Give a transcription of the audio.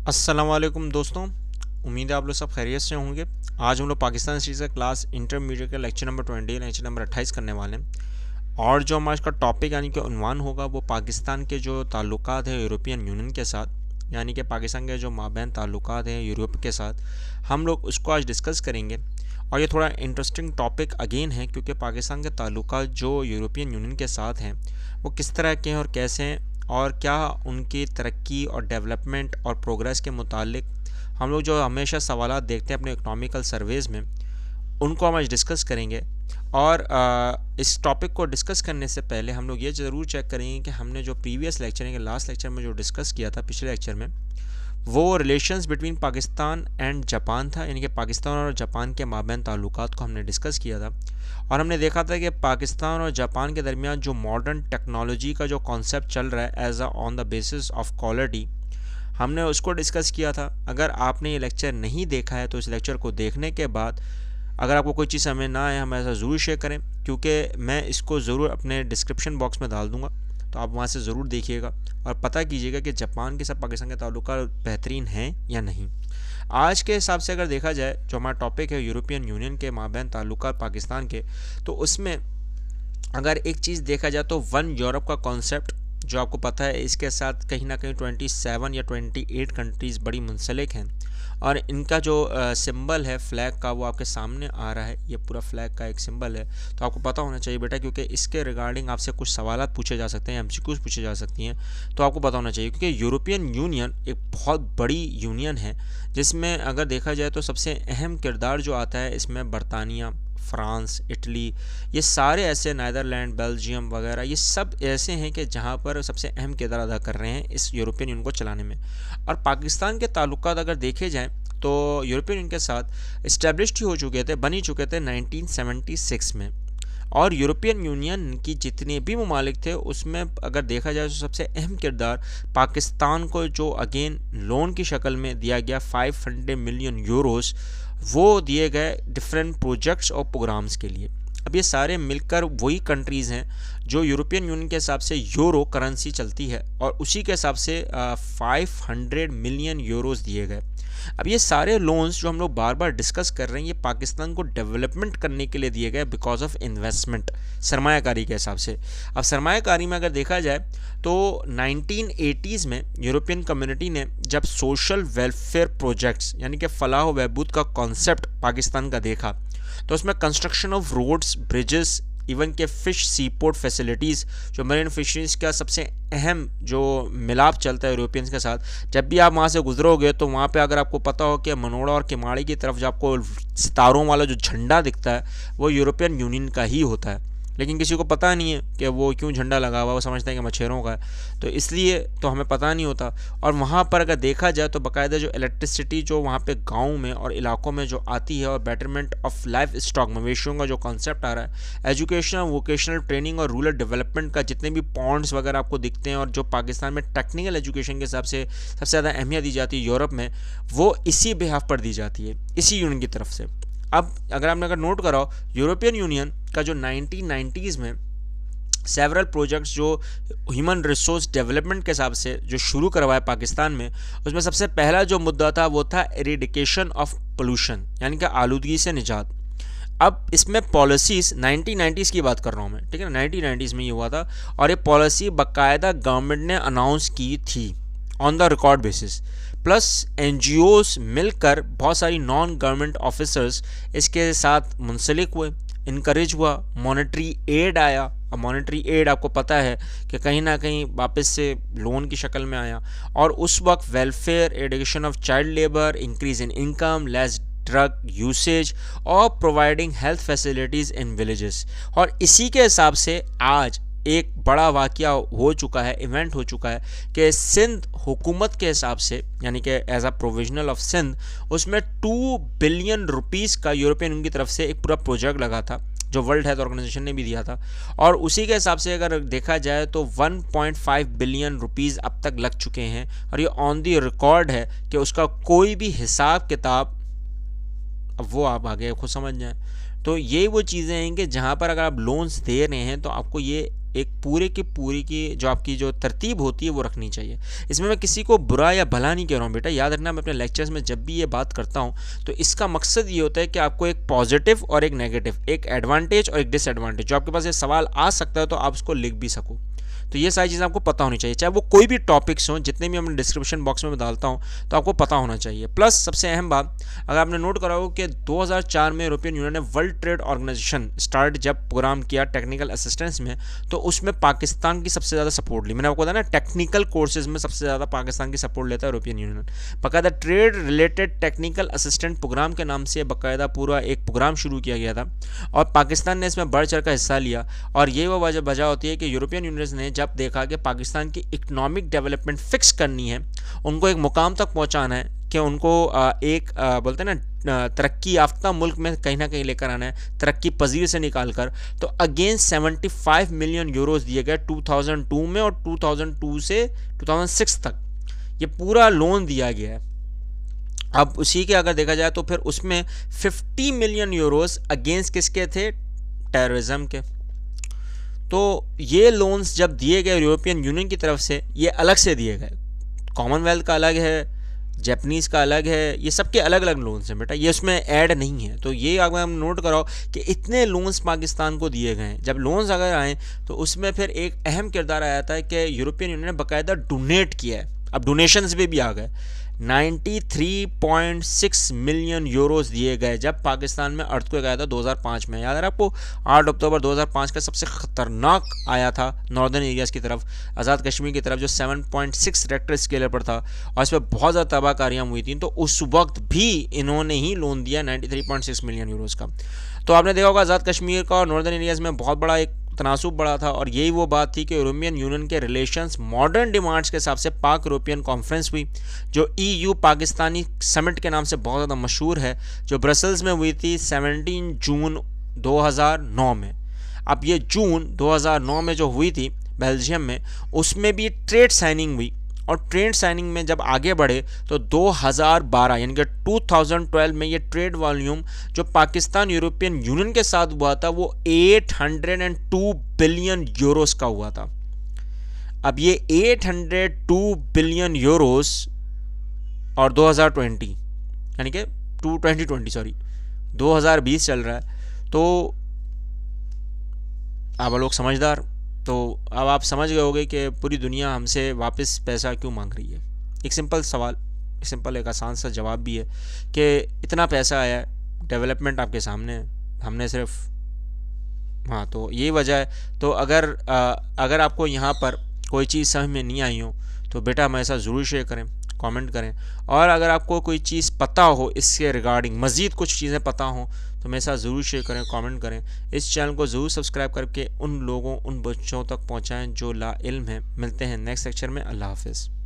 अस्सलाम वालेकुम दोस्तों, उम्मीद है आप लोग सब खैरियत से होंगे। आज हम लोग पाकिस्तान सीरीज़ का क्लास इंटरमीडिएट का लेक्चर नंबर 20 लेक्चर नंबर 28 करने वाले हैं। और जो हमारा इसका टॉपिक यानी कि उन्वान होगा वो पाकिस्तान के जो ताल्लुकात है यूरोपियन यूनियन के साथ, यानी कि पाकिस्तान के जो माबैन ताल्लुकात हैं यूरोप के साथ, हम लोग उसको आज डिस्कस करेंगे। और ये थोड़ा इंटरेस्टिंग टॉपिक अगेन है क्योंकि पाकिस्तान के ताल्लुकात जो यूरोपियन यूनियन के साथ हैं वो किस तरह के हैं और कैसे हैं, और क्या उनकी तरक्की और डेवलपमेंट और प्रोग्रेस के मुतालिक हम लोग जो हमेशा सवालात देखते हैं अपने इकोनॉमिकल सर्वेज़ में, उनको हम आज डिस्कस करेंगे। और इस टॉपिक को डिस्कस करने से पहले हम लोग ये ज़रूर चेक करेंगे कि हमने जो प्रीवियस लेक्चर यानी कि लास्ट लेक्चर में जो डिस्कस किया था पिछले लेक्चर में, वो relations between Pakistan and Japan था, यानी कि पाकिस्तान और जापान के माबैन ताल्लुकात को हमने डिस्कस किया था। और हमने देखा था कि पाकिस्तान और जापान के दरमियान जो मॉडर्न टेक्नोलॉजी का जो कॉन्सेप्ट चल रहा है as a on the basis of quality, हमने उसको डिस्कस किया था। अगर आपने ये लेक्चर नहीं देखा है तो इस लेक्चर को देखने के बाद अगर आपको कोई चीज़ समझ ना आए हमें ऐसा ज़रूर शेयर करें, क्योंकि मैं इसको ज़रूर अपने डिस्क्रिप्शन बॉक्स में डाल दूँगा, तो आप वहाँ से ज़रूर देखिएगा और पता कीजिएगा कि जापान के साथ पाकिस्तान के ताल्लुकात बेहतरीन हैं या नहीं। आज के हिसाब से अगर देखा जाए, जो हमारा टॉपिक है यूरोपियन यूनियन के माबैन ताल्लुकात पाकिस्तान के, तो उसमें अगर एक चीज़ देखा जाए तो वन यूरोप का कॉन्सेप्ट जो आपको पता है, इसके साथ कहीं ना कहीं 27 या 28 कंट्रीज़ बड़ी मुंसलिक हैं। और इनका जो सिंबल है फ्लैग का वो आपके सामने आ रहा है, ये पूरा फ्लैग का एक सिंबल है। तो आपको पता होना चाहिए बेटा, क्योंकि इसके रिगार्डिंग आपसे कुछ सवालात पूछे जा सकते हैं, एमसीक्यूज़ पूछे जा सकती हैं, तो आपको पता होना चाहिए। क्योंकि यूरोपियन यूनियन एक बहुत बड़ी यूनियन है जिसमें अगर देखा जाए तो सबसे अहम किरदार जो आता है इसमें बरतानिया, फ्रांस, इटली, ये सारे ऐसे, नीदरलैंड, बेल्जियम वगैरह, ये सब ऐसे हैं कि जहाँ पर सबसे अहम किरदार अदा कर रहे हैं इस यूरोपियन यूनियन को चलाने में। और पाकिस्तान के ताल्लुकात अगर देखे जाएँ तो यूरोपियन यूनियन के साथ इस्टेब्लिश्ड ही हो चुके थे, बन ही चुके थे 1976 में। और यूरोपियन यूनियन की जितने भी ममालिक थे उसमें अगर देखा जाए तो सबसे अहम किरदार पाकिस्तान को जो अगेन लोन की शक्ल में दिया गया 500 मिलियन यूरोस, वो दिए गए डिफरेंट प्रोजेक्ट्स और प्रोग्राम्स के लिए। अब ये सारे मिलकर वही कंट्रीज़ हैं जो यूरोपियन यूनियन के हिसाब से यूरो करेंसी चलती है, और उसी के हिसाब से 500 मिलियन यूरोस दिए गए। अब ये सारे लोन्स जो हम लोग बार बार डिस्कस कर रहे हैं, ये पाकिस्तान को डेवलपमेंट करने के लिए दिए गए बिकॉज ऑफ इन्वेस्टमेंट, सरमायाकारी के हिसाब से। अब सरमायाकारी में अगर देखा जाए तो 1980s में यूरोपियन कम्युनिटी ने जब सोशल वेलफेयर प्रोजेक्ट्स यानी कि फलाह व बहबूद का कॉन्सेप्ट पाकिस्तान का देखा, तो उसमें construction of roads, bridges, even के फ़िश सीपोर्ट फैसिलिटीज़, जो मरीन फिशरीज़ का सबसे अहम जो मिलाप चलता है यूरोपियंस के साथ। जब भी आप वहाँ से गुजरोगे तो वहाँ पे अगर आपको पता हो कि मनोड़ा और किमाड़ी की तरफ जो आपको सितारों वाला जो झंडा दिखता है वो यूरोपियन यूनियन का ही होता है, लेकिन किसी को पता नहीं है कि वो क्यों झंडा लगा हुआ, वो समझते हैं कि मछेरों का है, तो इसलिए तो हमें पता नहीं होता। और वहाँ पर अगर देखा जाए तो बाकायदा जो इलेक्ट्रिसिटी जो वहाँ पे गाँव में और इलाकों में जो आती है, और बेटरमेंट ऑफ लाइफ स्टॉक, मवेशियों का जो कॉन्सेप्ट आ रहा है, एजुकेशन, वोकेशनल ट्रेनिंग और रूरल डेवलपमेंट का जितने भी पॉइंट्स वगैरह आपको दिखते हैं, और जो पाकिस्तान में टेक्निकल एजुकेशन के हिसाब से सबसे ज़्यादा अहमियत दी जाती है यूरोप में, वो इसी बिहाफ पर दी जाती है, इसी यूनियन की तरफ से। अब अगर आपने नोट कराओ, यूरोपियन यूनियन का जो 1990s में सेवरल प्रोजेक्ट्स जो ह्यूमन रिसोर्स डेवलपमेंट के हिसाब से जो शुरू करवाया पाकिस्तान में, उसमें सबसे पहला जो मुद्दा था वो था एरिडिकेशन ऑफ पोल्यूशन, यानी कि आलूदगी से निजात। अब इसमें पॉलिसीज़ 1990s की बात कर रहा हूँ मैं, ठीक है ना, 1990s में ये हुआ था, और ये पॉलिसी बाकायदा गवर्नमेंट ने अनाउंस की थी on the record basis, plus NGOs मिलकर बहुत सारी नॉन गवर्नमेंट ऑफिसर्स इसके साथ मुंसलिक हुए, इनकरेज हुआ, मॉनेटरी एड आया। और मॉनेटरी एड आपको पता है कि कहीं ना कहीं वापस से लोन की शक्ल में आया, और उस वक्त welfare, eradication of child labour, increase in income, less drug usage, और providing health facilities in villages. और इसी के हिसाब से आज एक बड़ा वाक़या हो चुका है, इवेंट हो चुका है कि सिंध हुकूमत के हिसाब से, यानी कि as a provisional of Sindh, उसमें 2 बिलियन रुपीस का यूरोपियन यूनियन की तरफ से एक पूरा प्रोजेक्ट लगा था, जो वर्ल्ड हेल्थ ऑर्गेनाइजेशन ने भी दिया था। और उसी के हिसाब से अगर देखा जाए तो 1.5 बिलियन रुपीस अब तक लग चुके हैं, और ये ऑन दी रिकॉर्ड है कि उसका कोई भी हिसाब किताब, अब वो आप आगे खुद समझ जाएं। तो ये वो चीज़ें हैं कि जहाँ पर अगर आप लोन्स दे रहे हैं तो आपको ये एक पूरे की पूरी की जो आपकी जो तरतीब होती है वो रखनी चाहिए। इसमें मैं किसी को बुरा या भला नहीं कह रहा हूँ बेटा, याद रखना मैं अपने लेक्चर्स में जब भी ये बात करता हूँ तो इसका मकसद ये होता है कि आपको एक पॉजिटिव और एक नेगेटिव, एक एडवांटेज और एक डिसएडवांटेज, जो आपके पास ये सवाल आ सकता है तो आप उसको लिख भी सको। तो ये सारी चीज़ें आपको पता होनी चाहिए, चाहे वो कोई भी टॉपिक्स हों, जितने भी मैं डिस्क्रिप्शन बॉक्स में डालता हूँ तो आपको पता होना चाहिए। प्लस सबसे अहम बात, अगर आपने नोट करा हो कि 2004 में यूरोपियन यूनियन ने वर्ल्ड ट्रेड ऑर्गेनाइजेशन स्टार्ट जब प्रोग्राम किया टेक्निकल असिस्टेंस में, तो उसमें पाकिस्तान की सबसे ज़्यादा सपोर्ट ली। मैंने आपको बताया ना, टेक्निकल कोर्सेज में सबसे ज़्यादा पाकिस्तान की सपोर्ट लेता है यूरोपियन यूनियन। बाकायदा trade related technical assistant programme के नाम से बाकायदा पूरा एक प्रोग्राम शुरू किया गया था और पाकिस्तान ने इसमें बढ़ चढ़ कर हिस्सा लिया। और ये वो वजह होती है कि यूरोपियन यूनियन ने जब देखा कि पाकिस्तान की इकोनॉमिक डेवलपमेंट फिक्स करनी है, उनको एक मुकाम तक पहुंचाना है कि उनको एक बोलते हैं ना तरक्की याफ्ता मुल्क में कहीं ना कहीं लेकर आना है, तरक्की पजीर से निकाल कर, तो अगेंस्ट 75 मिलियन यूरोस दिए गए 2002 में और 2002 से 2006 तक ये पूरा लोन दिया गया है। अब उसी के अगर देखा जाए तो फिर उसमें 50 मिलियन यूरोस अगेंस्ट किसके थे? टेररिज्म के। तो ये लोन्स जब दिए गए यूरोपियन यूनियन की तरफ से, ये अलग से दिए गए, कॉमनवेल्थ का अलग है, जैपनीज़ का अलग है, ये सबके अलग अलग लोन्स हैं बेटा, ये उसमें ऐड नहीं है। तो ये अगर हम नोट कराओ कि इतने लोन्स पाकिस्तान को दिए गए हैं। जब लोन्स अगर आए तो उसमें फिर एक अहम किरदार आया था कि यूरोपियन यूनियन ने बाकायदा डोनेट किया है। अब डोनेशंस भी आ गए, 93.6 मिलियन यूरोस दिए गए जब पाकिस्तान में अर्थक्वेक आया था 2005 में। याद है आपको, 8 अक्टूबर 2005 का सबसे ख़तरनाक आया था नॉर्दर्न एरियाज़ की तरफ, आज़ाद कश्मीर की तरफ, जो 7.6 रेक्टर स्केल पर था और इस पर बहुत ज़्यादा तबाहकारियाँ हुई थी। तो उस वक्त भी इन्होंने ही लोन दिया 93.6 मिलियन यूरोस का। तो आपने देखा होगा आज़ाद कश्मीर का और नॉर्दर्न एरियाज़ में बहुत बड़ा एक तनासुब बढ़ा था और यही वो बात थी कि यूरोपियन यूनियन के रिलेशंस मॉडर्न डिमांड्स के हिसाब से पाक यूरोपियन कॉन्फ्रेंस हुई, जो EU पाकिस्तानी समिट के नाम से बहुत ज़्यादा मशहूर है, जो ब्रसल्स में हुई थी 17 जून 2009 में। अब ये जून 2009 में जो हुई थी बेल्जियम में, उसमें भी ट्रेड साइनिंग हुई और ट्रेड साइनिंग में जब आगे बढ़े तो 2012 यानी कि 2012 में ये ट्रेड वॉल्यूम जो पाकिस्तान यूरोपियन यूनियन के साथ हुआ था वो 802 बिलियन यूरोस का हुआ था। अब ये 802 बिलियन यूरोस और 2020 यानी कि 2020 चल रहा है, तो अब लोग समझदार, तो अब आप समझ गए होंगे कि पूरी दुनिया हमसे वापस पैसा क्यों मांग रही है। एक सिंपल सवाल, सिंपल एक आसान सा जवाब भी है कि इतना पैसा आया है, डेवलपमेंट आपके सामने है, हमने सिर्फ, हाँ तो ये वजह है। तो अगर आपको यहाँ पर कोई चीज़ समझ में नहीं आई हो तो बेटा हमारे साथ ज़रूर शेयर करें, कमेंट करें, और अगर आपको कोई चीज़ पता हो इसके रिगार्डिंग, मज़ीद कुछ चीज़ें पता हो तो मेरे साथ ज़रूर शेयर करें, कमेंट करें। इस चैनल को ज़रूर सब्सक्राइब करके उन लोगों, उन बच्चों तक पहुँचाएँ जो ला इल्म हैं। मिलते हैं नेक्स्ट लेक्चर में। अल्लाह हाफ़िज़।